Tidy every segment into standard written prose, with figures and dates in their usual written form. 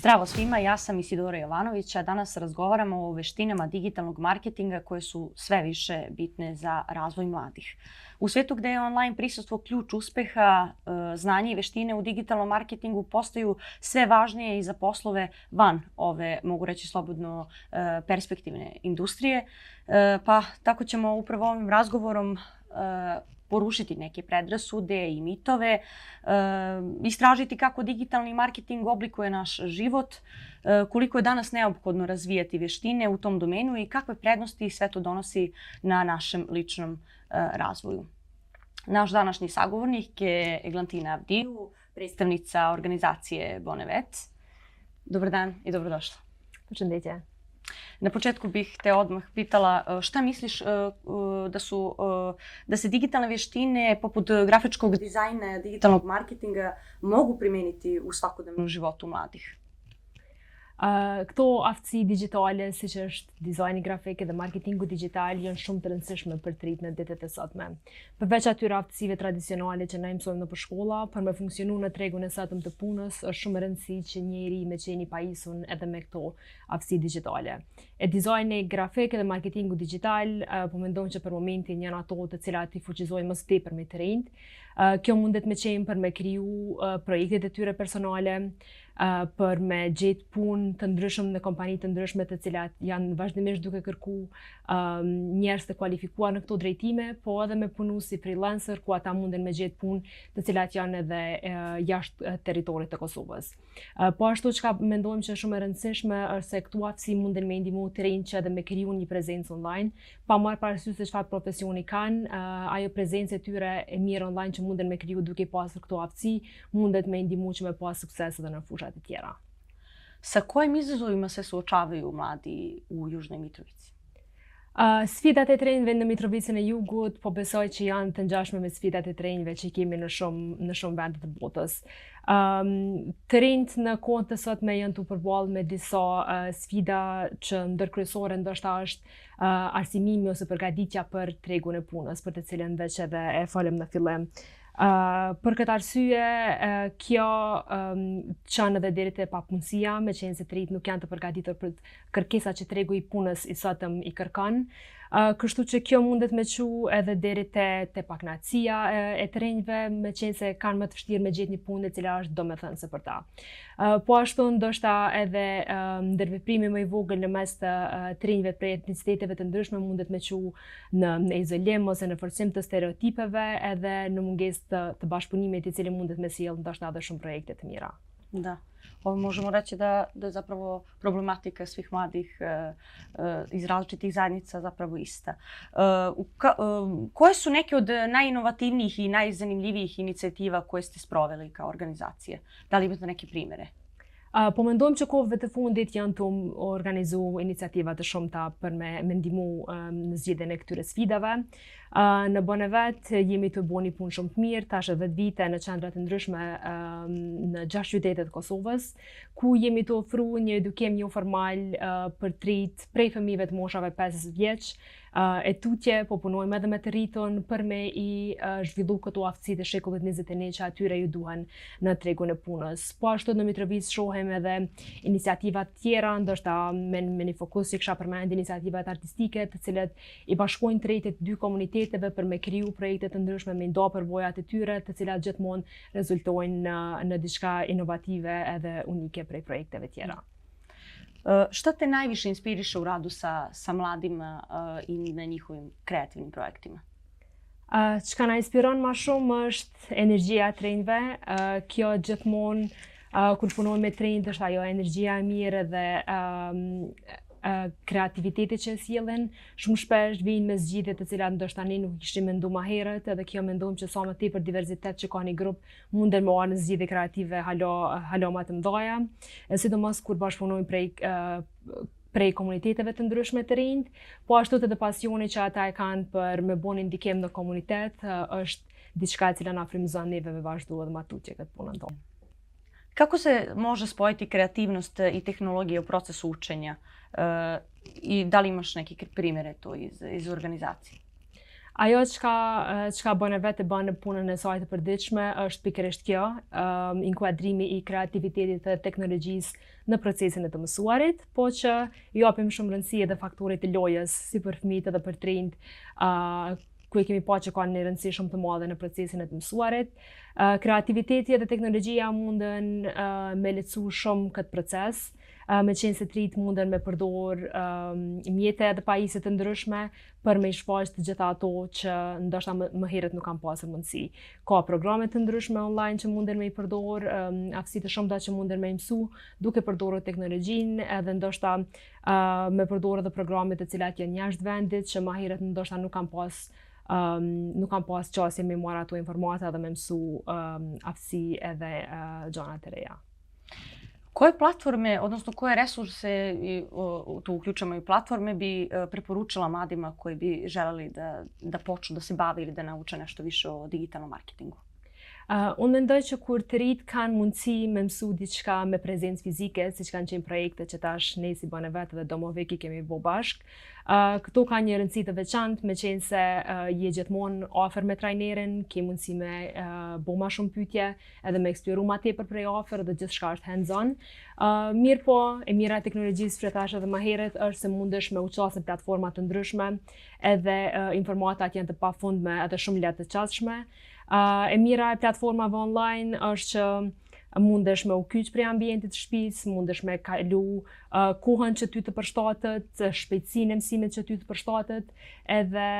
Zdravo svima, ja sam Isidora Jovanović, a danas razgovaramo o veštinama digitalnog marketinga koje su sve više bitne za razvoj mladih. U svijetu gdje je online prisustvo ključ uspeha, znanje i veštine u digitalnom marketingu postaju sve važnije i za poslove van ove, mogu reći slobodno, perspektivne industrije. Pa tako ćemo upravo ovim razgovorom porušiti neke predrasude i mitove, istražiti kako digitalni marketing oblikuje naš život, koliko je danas neophodno razvijati vještine u tom domenu i kakve prednosti sve to donosi na našem ličnom razvoju. Naš današnji sagovornik je Eglantina Avdiju, predstavnica organizacije Bonevet. Dobar dan i dobrodošla. Počnite. Na početku bih te odmah pitala šta misliš da se digitalne vještine poput grafičkog dizajna, digitalnog marketinga mogu primijeniti u svakodnevnom životu mladih? Këto aftësi digjitale, siç është dizajni grafik dhe marketingu digital, janë shumë të rëndësishme për të rritur në ditët e sotme. Përveç atyre aftësive tradicionale që ne mësojmë nëpër shkolla, për me funksionu në tregun e sotëm të punës, është shumë e rëndësishme që njeri me qenë i pajisur edhe me këto aftësi digjitale. E dizajni grafik dhe marketingu digital, po mendojmë që për momentin janë ato të cilat i fuqizojnë më së tepër me të rinjt. Kjo mundet me qenë për me kriju projektet e tyre personale, për me gjetë punë të ndryshëm në kompani të ndryshme të cilat janë vazhdimisht duke kërku njerëz të kualifikuar në këto drejtime, po edhe me punu si freelancer, ku ata munden me gjetë punë të cilat janë edhe jashtë territorit të Kosovës. Po ashtu çka mendojmë që është shumë e rëndësishme është se këtu aftësi munden me ndihmu të rinj që edhe me kriju një prezencë online, pa marrë parasysh se çfarë profesioni kanë, ajo prezencë e tyre e mirë online që munden me kriju duke pasur këto aftësi, mundet me ndihmu që me pas sukses edhe në fushat e tjera. Sa kojim izazovima se suočavaju mladi u Južnoj Mitrovici? Sfidat e të rinjve në Mitrovicën e Jugut, po besoj që janë të ngjashme me sfidat e të rinjve që kemi në shumë vende të botës. Të rinjt në kohën të sotme janë të përballë me disa sfida që ndërkryesore ndoshta është arsimimi ose përgatitja për tregun e punës, për të cilën veç edhe e folëm në fillim. Për këtë arsye, kjo çon edhe deri te papunësia, me qenë se të rinjt nuk janë të përgatitur për kërkesat që tregu i punës i sotëm i kërkon. Kështu që kjo mundet me çu edhe deri te pakënaqësia e të rinjve, me qenë se kanë më të vështirë me gjetë një punë e cila është domethënëse për ta. Po ashtu ndoshta edhe ndërveprimi më i vogël në mes të rinjve prej etniciteteve të ndryshme mundet me çu në izolim ose në forcim të stereotipeve edhe në mungesë të bashkëpunimit i cili mundet me sjellë ndoshta edhe shumë projekte të mira. Da. Ovo možemo reći da je zapravo problematika svih mladih iz različitih zajednica zapravo ista. Koje su neke od najinovativnijih i najzanimljivijih inicijativa koje ste sproveli kao organizacije? Da li imate neke primjere? Po mendojmë që kohëve të fundit janë të organizu iniciativa të shumta për me ndihmu në zgjedhjen e këtyre sfidave. Në Bonevet jemi të bëni punë shumë të mirë, tash 10 vite në qendra të ndryshme në 6 qytete të Kosovës, ku jemi të ofruar një edukim jo formal për të rinjt prej fëmijëve të moshave 5 vjeç, e tutje po punojmë edhe me të rritën për me i zhvillu këto aftësi të shekullit 21 që atyre ju duhen në tregun e punës. Po ashtu në Mitrovicë shohem edhe iniciativa të tjera, ndoshta me një fokus që kisha përmend iniciativat artistike, të cilat i bashkojnë të rinjtë të dy komuniteteve për me kriju projekte të ndryshme me nda përvojat e tyre, të cilat gjithmonë rezultojnë në diçka inovative edhe unike prej projekteve tjera. Šta te najviše inspiriše u radu sa mladima i na njihovim kreativnim projektima? Çka na inspiron më shumë është energjia e të rinjve. Kjo gjithmonë kur punojmë me të rinjt është ajo energjia e mirë dhe kreativiteti që sjellin, shumë shpesh vijnë me zgjidhje të cilat ndoshta ne nuk kishim menduar më herët, edhe kjo mendojmë që sa më tepër diversitet që ka një grup munden me marrë në zgjidhje kreative hala më të mëdha, sidomos kur bashkëpunojmë prej komuniteteve të ndryshme të rinjt, po ashtu edhe pasioni që ata e kanë për me bënë ndikim në komunitet është diçka e cila na frymëzon neve me vazhdu edhe ma tutje këtë punën tonë. Kako se može spojiti kreativnost i tehnologije u procesu učenja? I da li imaš neke primjere to iz organizacije? Ajo çka bën e vetë e bën në punën e saj të përditshme është pikërisht kjo, inkuadrimi i kreativitetit dhe teknologjisë në procesin e të mësuarit, po që i japim shumë rëndësi edhe faktorit të lojës, si për fëmijët edhe për të rinjt, ku e kemi pa që ka një rëndësi shumë të madhe në procesin e të mësuarit. Kreativiteti dhe teknologjia mundën me lehtësu shumë këtë proces, me qenë se trit mundën me përdor mjete dhe pajisje të ndryshme për me shfaq të gjitha ato që ndoshta më herët nuk kam pasur mundësi. Ka programe të ndryshme online që munden me i përdor, aftësi të shumta që munden me i mësu, duke përdorur teknologjinë edhe ndoshta me përdorur edhe programe të cilat janë jashtë vendit që më herët ndoshta nuk kam pas qasje me marr ato informata dhe me mësu aftësi edhe gjëra të reja. Koje platforme, odnosno koje resurse tu uključujemo i platforme bi preporučila mladima koji bi želeli da počnu da se bave ili da nauče nešto više o digitalnom marketingu? Unë mendoj që kur të rit kanë mundësi me mësu diçka me prezencë fizike, siç kanë qenë projekte që tash ne si bane vetë dhe domoveki kemi bo bashk, këto ka një rëndësi të veçantë me qenë se je gjithmonë afër me trajnerin, ke mundësi me bo ma shumë pyetje edhe me eksploru ma tepër prej afër dhe gjithçka është hands-on. Mirë po, e mira e teknologjisë që thash edhe më herët është se mundesh me u qasë në platforma të ndryshme edhe informatat janë të pafundme edhe shumë lehtë të qasshme. E mira e platformave online është që mundesh me u kyç prej ambientit të shtëpisë, mundesh me kalu kohën që ty të përshtatet, shpejtësinë e mësimit që ty të përshtatet, edhe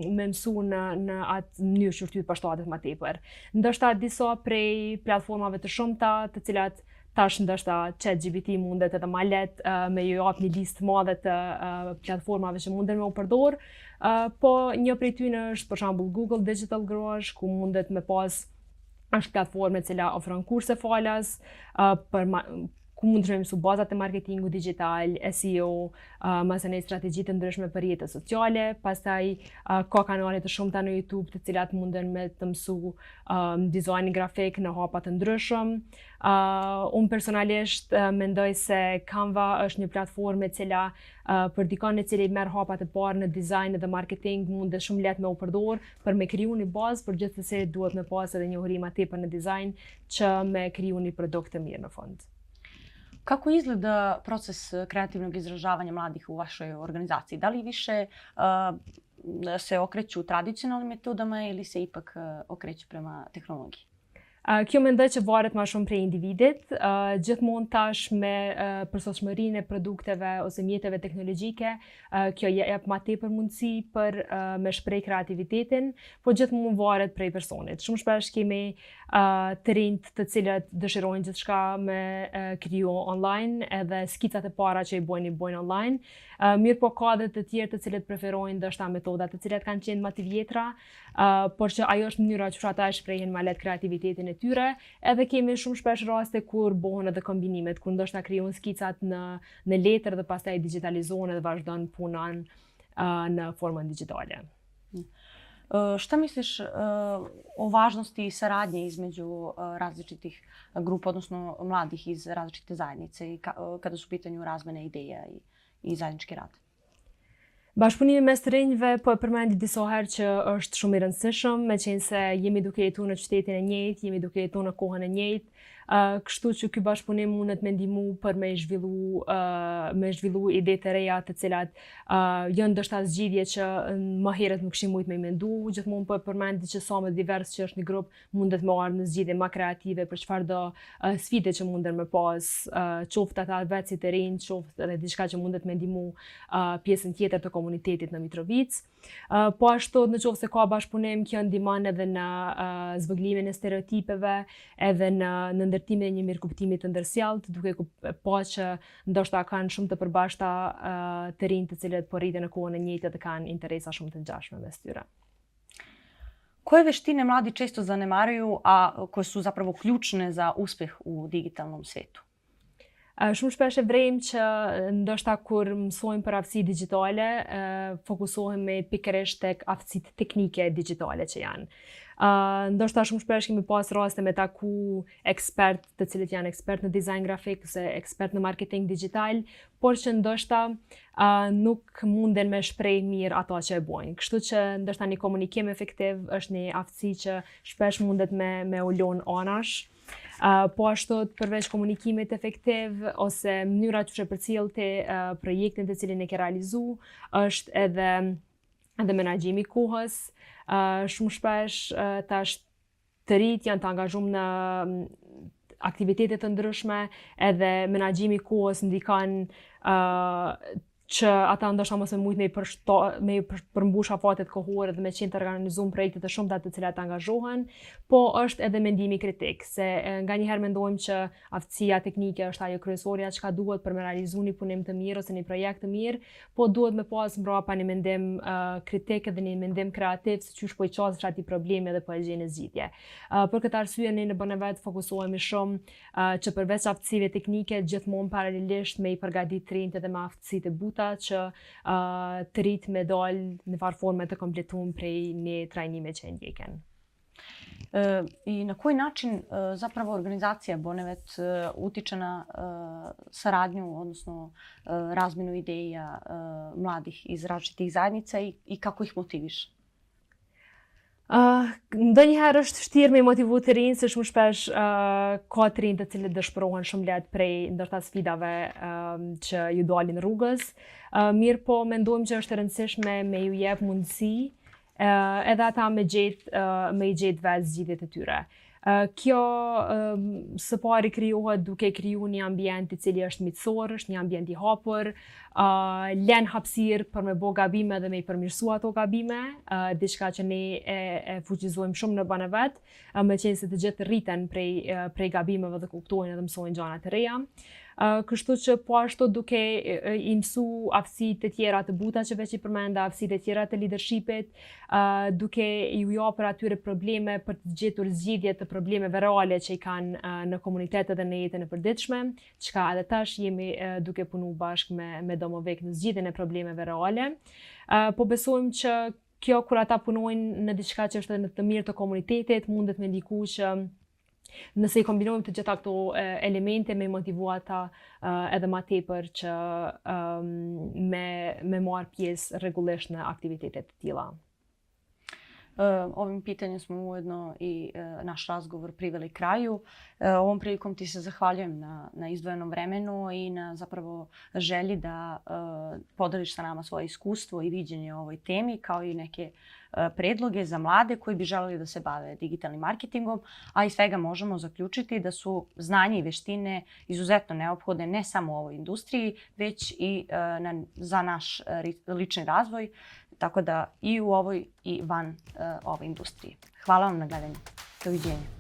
me mësu në atë mënyrë që ty të përshtatet më tepër. Ndoshta disa prej platformave të shumta, të cilat tash ndoshta ChatGPT mundet edhe ma lehtë me ju jap një listë madhe të platformave që munden me u përdor, po një prej tyre është për shembull Google Digital Garage, ku mundet me pas është platforme e cila ofron kurse falas ku mund të mësu bazat e marketingu digital, SEO, masane strategji të ndryshme për rrjete sociale, pastaj ka kanale të shumta në YouTube të cilat munden me të mësu dizajn grafik në hapa të ndryshëm. Unë personalisht mendoj se Canva është një platformë e cila për dikon e cili merr hapat e parë në dizajn dhe marketing mundet shumë lehtë me u përdor për me kriju një bazë, por gjithsesi duhet me pas edhe njohuri ma tepër në dizajn që me kriju një produkt të mirë në fund. Kako izgleda proces kreativnog izražavanja mladih u vašoj organizaciji? Da li više se okreću tradicionalnim metodama ili se ipak okreću prema tehnologiji? Kjo mendoj që varet ma shumë prej individit, gjithmonë tash me përsosmërinë e produkteve ose mjeteve teknologjike, kjo jep ma tepër mundësi për me shpreh kreativitetin, po gjithmonë varet prej personit. Shumë shpesh kemi të rinjt të cilët dëshirojnë gjithçka me kriju online, edhe skicat e para që i bojnë online. Mirë po ka dhe të tjerë të cilët preferojnë ndoshta metodat të cilat kanë qenë më të vjetra, por që ajo është mënyra që ata e shprehin ma lehtë kreativitetin e tyre, edhe kemi shumë shpesh raste kur bëhen edhe kombinimet, kur ndoshta krijojnë skicat në letër dhe pastaj digitalizohen dhe vazhdon punën në formën digjitale. Šta misliš o važnosti saradnje između različitih grupa, odnosno mladih iz različite zajednice i kada su u pitanju razmene ideja i zajednički rad? Bashkëpunimi mes të rinjve po e përmendi disa herë që është shumë i rëndësishëm, me qenë se jemi duke jetu në qytetin e njëjtë, jemi duke jetu në kohën e njëjtë, kështu që ky bashkëpunim mundet me ndihmu për me zhvillu ide të reja të cilat janë ndoshta zgjidhje që më herët nuk kishim mujt me mendu, gjithmonë po e përmendi që sa më divers që është një grup mundet me ardhë në zgjidhje më kreative për çfarëdo sfide që munden me pas, qoftë ata vetë si të rinj, qoftë edhe diçka që mundet me ndihmu pjesën tjetër të komunitetit në Mitrovicë. Po ashtu në qoftë se ka bashkëpunim, kjo ndihmon edhe në zvëglimin e stereotipeve, edhe në ndërtimin e një mirëkuptimi të ndërsjellët, duke pa që ndoshta kanë shumë të përbashkëta të rinj të cilët po rriten në kohën e njëjtë dhe kanë interesa shumë të ngjashme mes tyre. Koje veštine mladi često zanemaruju, a koje su zapravo ključne za uspjeh u digitalnom svijetu? Shumë shpesh e vrejmë që ndoshta kur mësojmë për aftësi digjitale, fokusohemi pikërisht tek aftësitë teknike digjitale që janë. Ndoshta shumë shpesh kemi pas raste me taku ekspert të cilët janë ekspert në dizajn grafik ose ekspert në marketing digital, por që ndoshta nuk munden me shpreh mirë ato që e bojnë. Kështu që ndoshta një komunikim efektiv është një aftësi që shpesh mundet me u lënë anash. Po ashtu përveç komunikimit efektiv ose mënyra që përcjellte projektin të cilin e ke realizu, është edhe menaxhimi i kohës. Shumë shpesh tash të rinjt janë të angazhuar në aktivitete të ndryshme, edhe menaxhimi i kohës ndikon që ata ndoshta mos e mujt me përmbush afatet kohore dhe me qenë të organizuar projekte të shumta të cilat angazhohen, po është edhe mendimi kritik, se nganjëherë mendojmë që aftësia teknike është ajo kryesorja që duhet për me realizu një punim të mirë ose një projekt të mirë, po duhet me pas mbrapa një mendim kritik dhe një mendim kreativ se çysh po i qasesh atij problemi dhe po e gjen zgjidhje. Për këtë arsye ne në BNV fokusohemi shumë që përveç aftësive teknike gjithmonë paralelisht me i përgatitur të rinjt edhe me aftësitë e buta që të rritë me dalë në farë forme të kompletuar prej një trajnime që ndjeken. I na koji način zapravo organizacija Bonevet utiče na saradnju, odnosno razmjenu ideja mladih iz različitih zajednica i kako ih motiviš? Ndonjëherë është vështirë me motivu të rinj, se shumë shpesh ka të rinj të cilët dëshpërohen shumë lehtë prej ndoshta sfidave që ju dalin rrugës. Mirë po mendojmë që është e rëndësishme me ju jep mundësi edhe ata me i gjetë vetë zgjidhjet e tyre. Kjo së pari krijohet duke kriju një ambient i cili është miqësor, është një ambient i hapur, lën hapësirë për me bo gabime dhe me i përmirësu ato gabime, diçka që ne e fuqizojmë shumë në BNV, me qenë se të gjithë rriten prej gabimeve dhe kuptojnë edhe mësojnë gjëra të reja. Kështu që po ashtu duke i mësu aftësitë të tjera të buta që veç i përmenda, aftësitë të tjera të leadershipit, duke ju japur atyre probleme për të gjetur zgjidhje të problemeve reale që i kanë në komunitetet dhe në jetën e përditshme, çka edhe tash jemi duke punu bashkë me Domovek në zgjidhjen e problemeve reale. Po besojmë që kjo kur ata punojnë në diçka që është në të mirë të komunitetit, mundet me ndiku që nëse i kombinojmë të gjitha këto elemente me motivu ata edhe ma tepër që me marrë pjesë rregullisht në aktivitetet të tilla. Ovim pitanjem smo ujedno i naš razgovor priveli kraju. Ovom prilikom ti se zahvaljujem na izdvojenom vremenu i na zapravo želji da podeliš sa nama svoje iskustvo i viđenje o ovoj temi, kao i neke predloge za mlade koji bi želeli da se bave digitalnim marketingom, a iz svega možemo zaključiti da su znanje i veštine izuzetno neophodne ne samo u ovoj industriji, već i za naš lični razvoj, tako da i u ovoj i van ove industrije. Hvala vam na gledanju. Doviđenja.